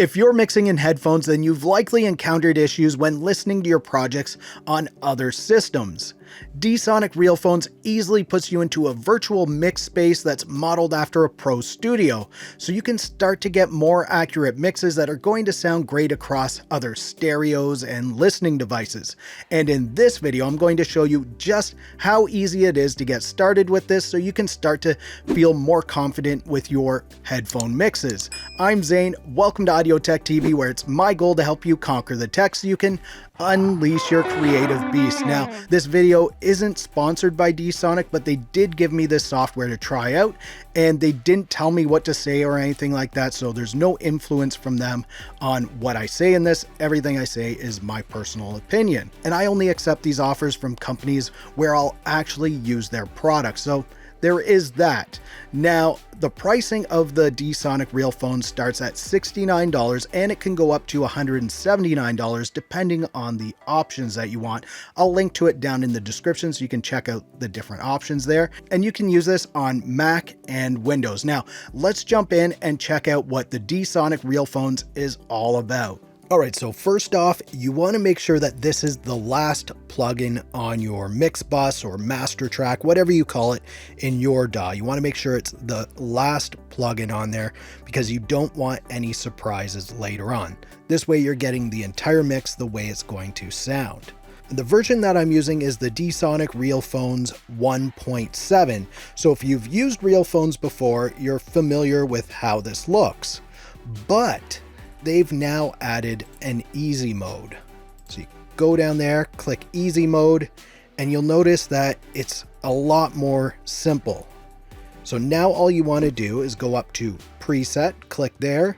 If you're mixing in headphones, then you've likely encountered issues when listening to your projects on other systems. D-Sonic Realphones easily puts you into a virtual mix space that's modeled after a pro studio, so you can start to get more accurate mixes that are going to sound great across other stereos and listening devices. And in this video, I'm going to show you just how easy it is to get started with this so you can start to feel more confident with your headphone mixes. I'm Zane, welcome to Audio Tech TV, where it's my goal to help you conquer the tech so you can unleash your creative beast. Now, this video isn't sponsored by D-Sonic, but they did give me this software to try out, and they didn't tell me what to say or anything like that, so there's no influence from them on what I say in this. Everything I say is my personal opinion, and I only accept these offers from companies where I'll actually use their products. So there is that. Now, the pricing of the D-Sonic Realphones starts at $69 and it can go up to $179 depending on the options that you want. I'll link to it down in the description so you can check out the different options there. And you can use this on Mac and Windows. Now, let's jump in and check out what the D-Sonic Realphones is all about. Alright, so first off, you want to make sure that this is the last plugin on your mix bus or master track, whatever you call it in your DAW. You want to make sure it's the last plugin on there because you don't want any surprises later on. This way you're getting the entire mix the way it's going to sound. The version that I'm using is the D-Sonic Realphones 1.7. So if you've used Realphones before, you're familiar with how this looks. But they've now added an easy mode. So you go down there, click easy mode, and you'll notice that it's a lot more simple. So now all you want to do is go up to preset, click there,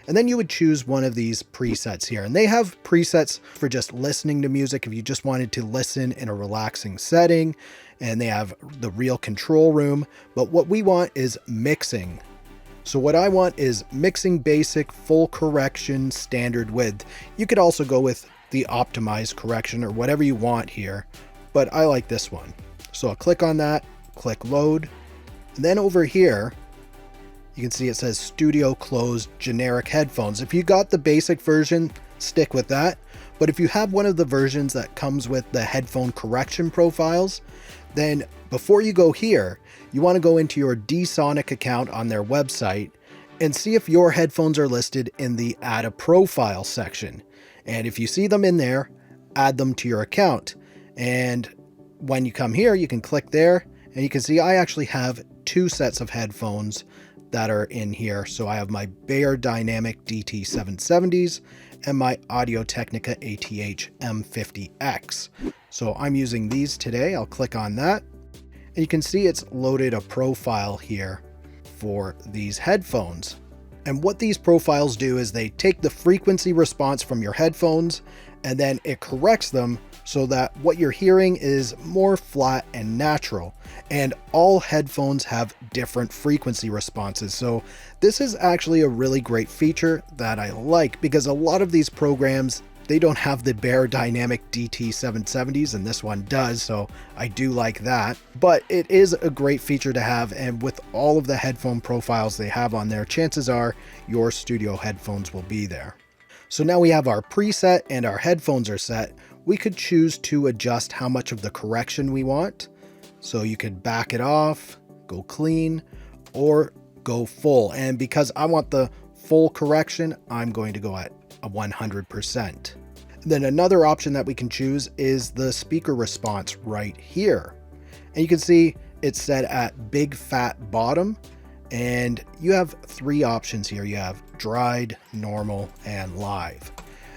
and then you would choose one of these presets here. And they have presets for just listening to music if you just wanted to listen in a relaxing setting, and they have the real control room. But what we want is mixing. So what I want is mixing basic, full correction, standard width. You could also go with the optimized correction or whatever you want here, but I like this one. So I'll click on that, click load, and then over here, you can see it says Studio Closed Generic Headphones. If you got the basic version, stick with that. But if you have one of the versions that comes with the headphone correction profiles, then before you go here, you want to go into your D-Sonic account on their website and see if your headphones are listed in the Add a Profile section. And if you see them in there, add them to your account. And when you come here, you can click there and you can see I actually have two sets of headphones that are in here. So I have my Beyerdynamic DT770s and my Audio-Technica ATH M50X. So I'm using these today. I'll click on that. And you can see it's loaded a profile here for these headphones. And what these profiles do is they take the frequency response from your headphones and then it corrects them so that what you're hearing is more flat and natural. And all headphones have different frequency responses. So this is actually a really great feature that I like because a lot of these programs, they don't have the Beyerdynamic DT770s, and this one does, so I do like that. But it is a great feature to have, and with all of the headphone profiles they have on there, chances are your studio headphones will be there. So now we have our preset and our headphones are set. We could choose to adjust how much of the correction we want. So you could back it off, go clean, or go full. And because I want the full correction, I'm going to go at a 100%. Then another option that we can choose is the speaker response right here. And you can see it's set at big fat bottom, and you have three options here. You have dried, normal, and live.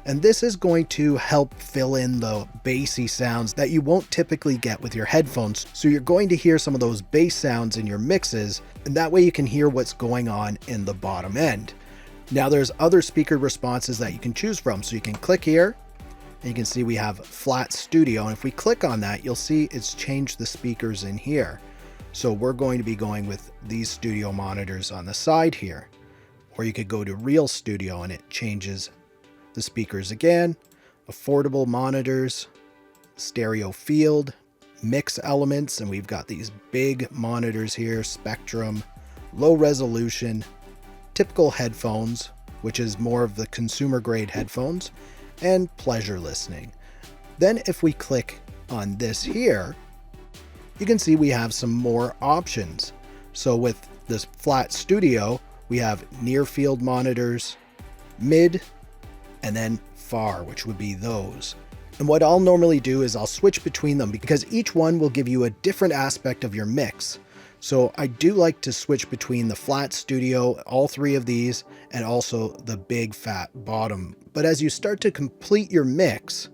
And this is going to help fill in the bassy sounds that you won't typically get with your headphones. So you're going to hear some of those bass sounds in your mixes, and that way you can hear what's going on in the bottom end. Now there's other speaker responses that you can choose from. So you can click here and you can see we have flat studio. And if we click on that, you'll see it's changed the speakers in here. So we're going to be going with these studio monitors on the side here, or you could go to Real Studio and it changes the speakers again, affordable monitors, stereo field, mix elements, and we've got these big monitors here, spectrum, low resolution, typical headphones, which is more of the consumer grade headphones, and pleasure listening. Then if we click on this here, you can see we have some more options. So with this flat studio, we have near field monitors, mid, and then far, which would be those. And what I'll normally do is I'll switch between them because each one will give you a different aspect of your mix. So I do like to switch between the flat studio, all three of these, and also the big fat bottom. But as you start to complete your mix,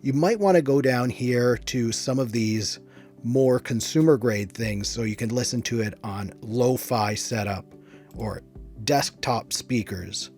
you might want to go down here to some of these more consumer grade things so you can listen to it on lo-fi setup or desktop speakers,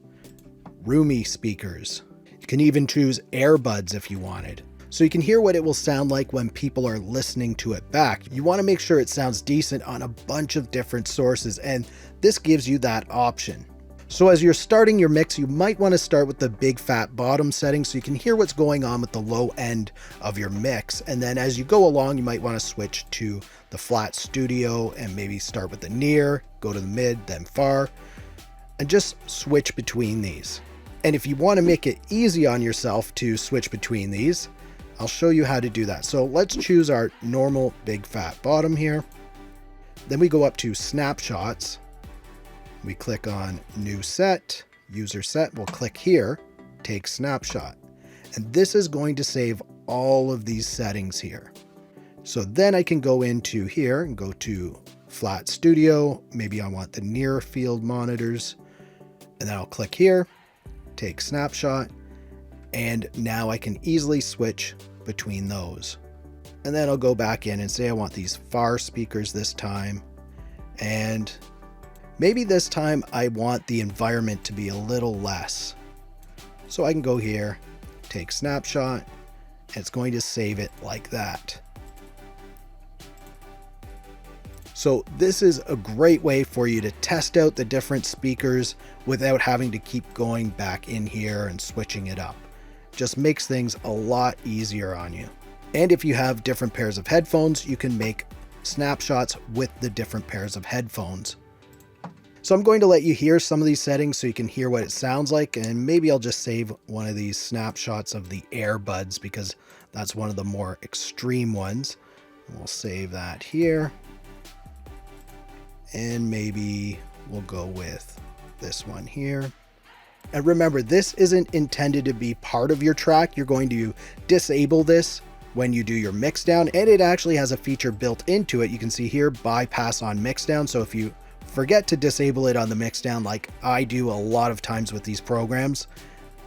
roomy speakers. You can even choose earbuds if you wanted. So you can hear what it will sound like when people are listening to it back. You want to make sure it sounds decent on a bunch of different sources, and this gives you that option. So as you're starting your mix, you might want to start with the big fat bottom setting so you can hear what's going on with the low end of your mix. And then as you go along, you might want to switch to the flat studio and maybe start with the near, go to the mid, then far, and just switch between these. And if you want to make it easy on yourself to switch between these, I'll show you how to do that. So let's choose our normal big fat bottom here. Then we go up to snapshots. We click on new set, user set. We'll click here, take snapshot. And this is going to save all of these settings here. So then I can go into here and go to flat studio. Maybe I want the near field monitors. And then I'll click here, take snapshot. And now I can easily switch between those. And then I'll go back in and say I want these far speakers this time. And maybe this time I want the environment to be a little less. So I can go here, take snapshot, and it's going to save it like that. So this is a great way for you to test out the different speakers without having to keep going back in here and switching it up. Just makes things a lot easier on you. And if you have different pairs of headphones, you can make snapshots with the different pairs of headphones. So I'm going to let you hear some of these settings so you can hear what it sounds like, and maybe I'll just save one of these snapshots of the earbuds because that's one of the more extreme ones. We'll save that here. And maybe we'll go with this one here. And remember, this isn't intended to be part of your track. You're going to disable this when you do your mixdown, and it actually has a feature built into it. You can see here, bypass on mixdown. So if you forget to disable it on the mixdown, like I do a lot of times with these programs,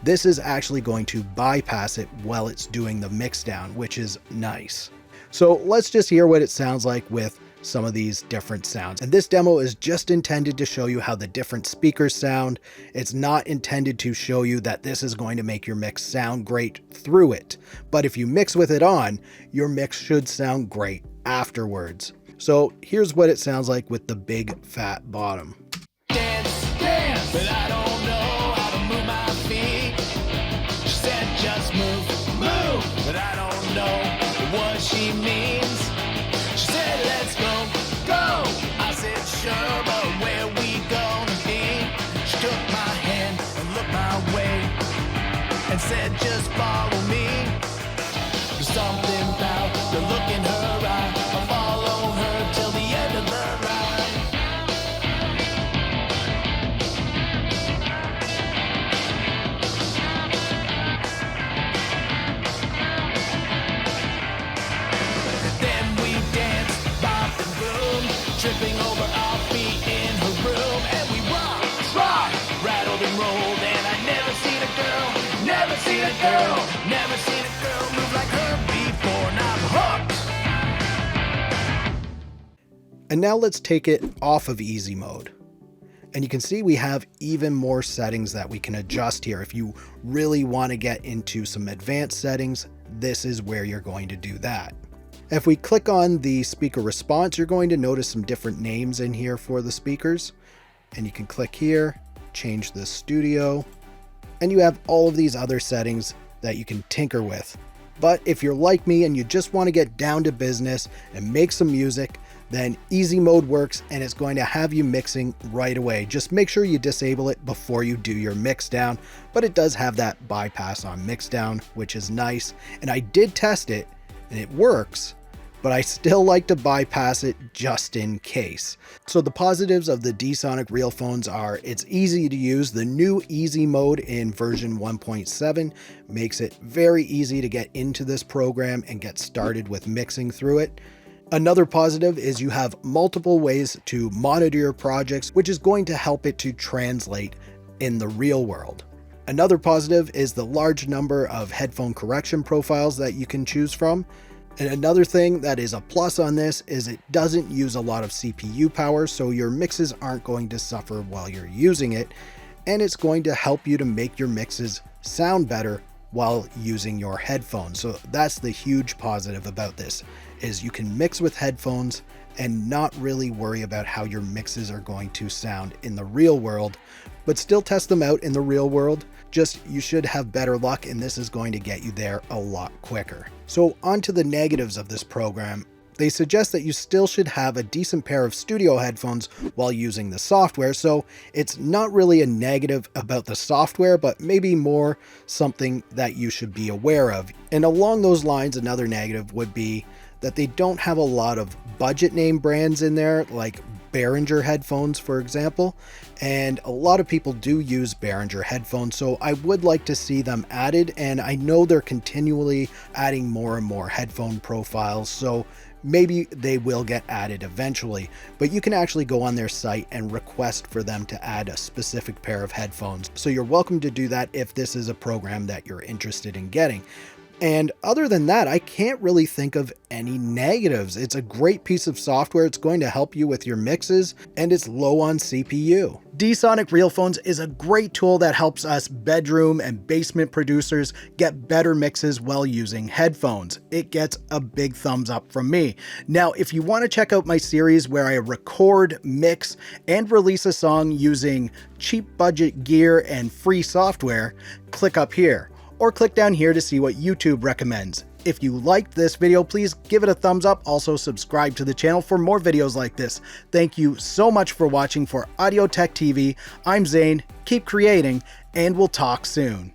this is actually going to bypass it while it's doing the mixdown, which is nice. So let's just hear what it sounds like with some of these different sounds. And this demo is just intended to show you how the different speakers sound. It's not intended to show you that this is going to make your mix sound great through it. But if you mix with it on, your mix should sound great afterwards. So here's what it sounds like with the big fat bottom. Dance, dance, but I don't know how to move my feet. She said just move, move, but I don't know what she means. She said let's go, go. I said sure, but where we gonna be? She took my hand and looked my way and said just follow me. There's something about the look in her eye. I'll follow her till the end of the line. Then we danced, bop and boom, tripping over our feet in her room, and we rocked, rattled and rolled, and I never seen a girl move like her before, and I'm hooked. And now let's take it off of easy mode. And you can see we have even more settings that we can adjust here. If you really want to get into some advanced settings, this is where you're going to do that. If we click on the speaker response, you're going to notice some different names in here for the speakers. And you can click here, change the studio, and you have all of these other settings that you can tinker with. But if you're like me and you just want to get down to business and make some music, then easy mode works and it's going to have you mixing right away. Just make sure you disable it before you do your mix down, but it does have that bypass on mix down, which is nice. And I did test it and it works, but I still like to bypass it just in case. So the positives of the D-Sonic Realphones are it's easy to use. The new easy mode in version 1.7 makes it very easy to get into this program and get started with mixing through it. Another positive is you have multiple ways to monitor your projects, which is going to help it to translate in the real world. Another positive is the large number of headphone correction profiles that you can choose from. And another thing that is a plus on this is it doesn't use a lot of CPU power, so your mixes aren't going to suffer while you're using it, and it's going to help you to make your mixes sound better while using your headphones. So that's the huge positive about this, is you can mix with headphones and not really worry about how your mixes are going to sound in the real world, but still test them out in the real world. Just you should have better luck, and this is going to get you there a lot quicker. So on to the negatives of this program. They suggest that you still should have a decent pair of studio headphones while using the software, so it's not really a negative about the software, but maybe more something that you should be aware of. And along those lines, another negative would be that they don't have a lot of budget name brands in there, like Behringer headphones, for example, and a lot of people do use Behringer headphones, so I would like to see them added, and I know they're continually adding more and more headphone profiles, so maybe they will get added eventually, but you can actually go on their site and request for them to add a specific pair of headphones, so you're welcome to do that if this is a program that you're interested in getting. And other than that, I can't really think of any negatives. It's a great piece of software. It's going to help you with your mixes, and it's low on CPU. D-Sonic Realphones is a great tool that helps us bedroom and basement producers get better mixes while using headphones. It gets a big thumbs up from me. Now, if you want to check out my series where I record, mix, and release a song using cheap budget gear and free software, click up here. Or click down here to see what YouTube recommends. If you liked this video, please give it a thumbs up. Also subscribe to the channel for more videos like this. Thank you so much for watching. For Audio Tech TV, I'm Zane. Keep creating, and we'll talk soon.